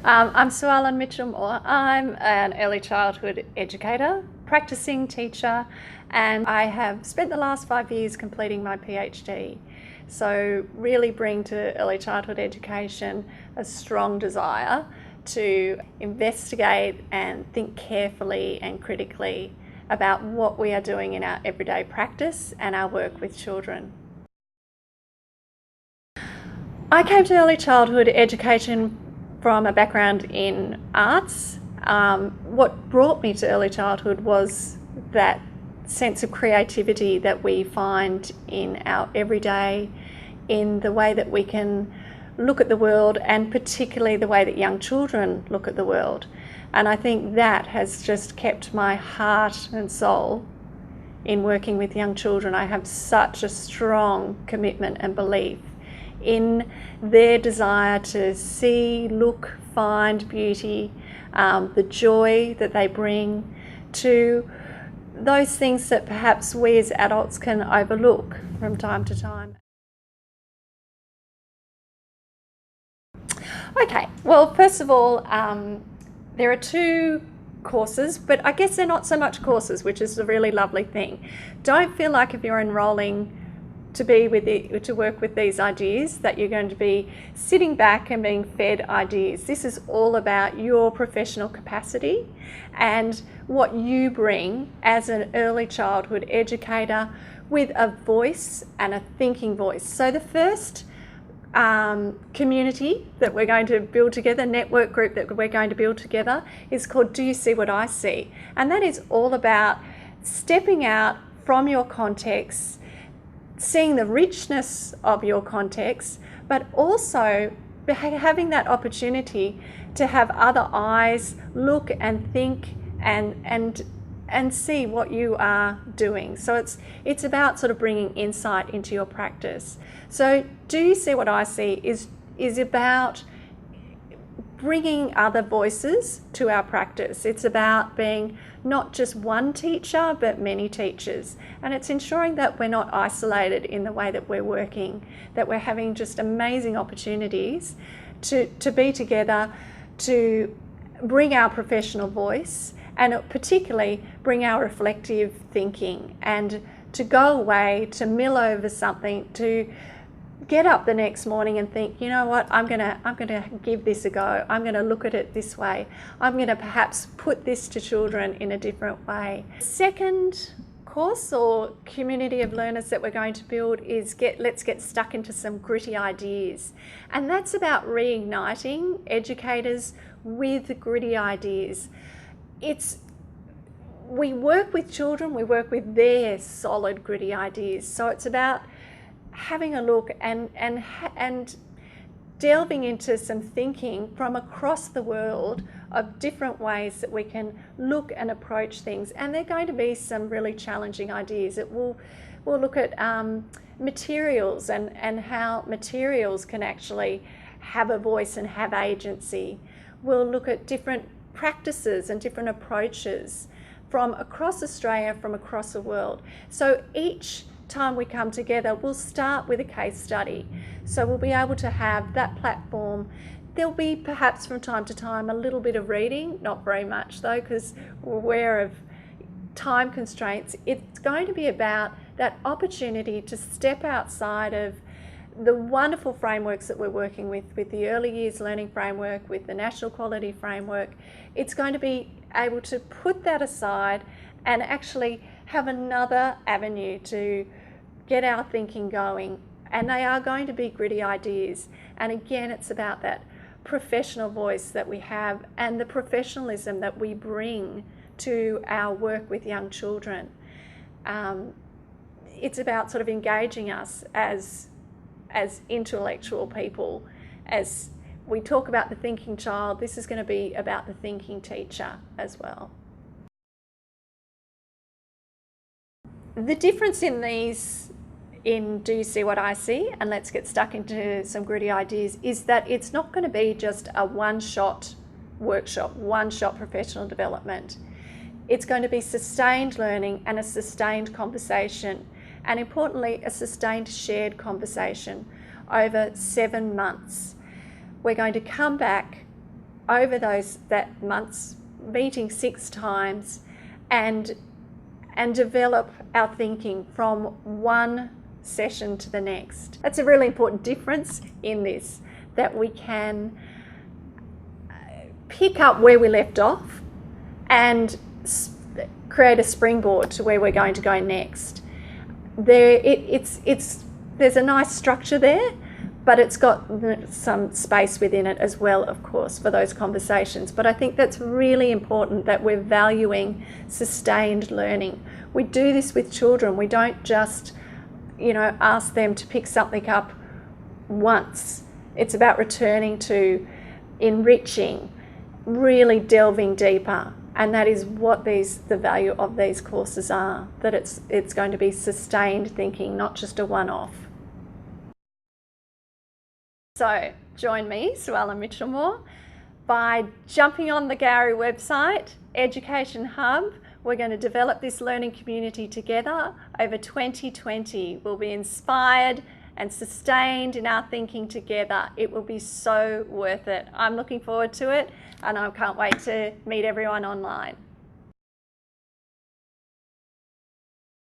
I'm Suallyn Mitchelmore. I'm an early childhood educator, practicing teacher, and I have spent the last 5 years completing my PhD. So really bring to early childhood education a strong desire to investigate and think carefully and critically about what we are doing in our everyday practice and our work with children. I came to early childhood education from a background in arts. What brought me to early childhood was that sense of creativity that we find in our everyday, in the way that we can look at the world, and particularly the way that young children look at the world. And I think that has just kept my heart and soul in working with young children. I have such a strong commitment and belief in their desire to see, look, find beauty, the joy that they bring to those things that perhaps we as adults can overlook from time to time. Okay, well, first of all, there are two courses, but I guess they're not so much courses, which is a really lovely thing. Don't feel like if you're enrolling to work with these ideas that you're going to be sitting back and being fed ideas. This is all about your professional capacity and what you bring as an early childhood educator with a voice and a thinking voice. So the first community that we're going to build together, network group that we're going to build together, is called Do You See What I See? And that is all about stepping out from your context, seeing the richness of your context, but also having that opportunity to have other eyes look and think and see what you are doing. So it's about sort of bringing insight into your practice. So Do You See What I See is about bringing other voices to our practice. It's about being not just one teacher, but many teachers. And it's ensuring that we're not isolated in the way that we're working, that we're having just amazing opportunities to be together, to bring our professional voice, and particularly bring our reflective thinking, and to go away, to mill over something, to get up the next morning and think, you know what, I'm gonna give this a go. I'm gonna look at it this way. I'm gonna perhaps put this to children in a different way. Second course or community of learners that we're going to build is let's get stuck into some gritty ideas. And that's about reigniting educators with gritty ideas. We work with children, we work with their solid gritty ideas. So it's about having a look and delving into some thinking from across the world of different ways that we can look and approach things. And they're going to be some really challenging ideas. We'll look at materials and how materials can actually have a voice and have agency. We'll look at different practices and different approaches from across Australia, from across the world. So each time we come together, we'll start with a case study. So we'll be able to have that platform. There'll be perhaps from time to time a little bit of reading, not very much though, because we're aware of time constraints. It's going to be about that opportunity to step outside of the wonderful frameworks that we're working with the early years learning framework, with the national quality framework. It's going to be able to put that aside and actually have another avenue to get our thinking going. And they are going to be gritty ideas. And again, it's about that professional voice that we have and the professionalism that we bring to our work with young children. It's about sort of engaging us as intellectual people. As we talk about the thinking child, this is going to be about the thinking teacher as well. The difference in Do You See What I See and Let's Get Stuck Into Some Gritty Ideas is that it's not going to be just a one-shot workshop, one-shot professional development. It's going to be sustained learning and a sustained conversation, and importantly, a sustained shared conversation over 7 months. We're going to come back over that month's meeting 6 times and develop our thinking from one session to the next. That's a really important difference in this, that we can pick up where we left off and create a springboard to where we're going to go next. There's a nice structure there, but it's got some space within it as well, of course, for those conversations. But I think that's really important, that we're valuing sustained learning. We do this with children. We don't just, ask them to pick something up once. It's about returning to enriching, really delving deeper. And that is what the value of these courses are, that it's going to be sustained thinking, not just a one-off. So join me, Suallyn Mitchelmore, by jumping on the Gowrie website, Education Hub. We're going to develop this learning community together over 2020. We'll be inspired and sustained in our thinking together. It will be so worth it. I'm looking forward to it, and I can't wait to meet everyone online.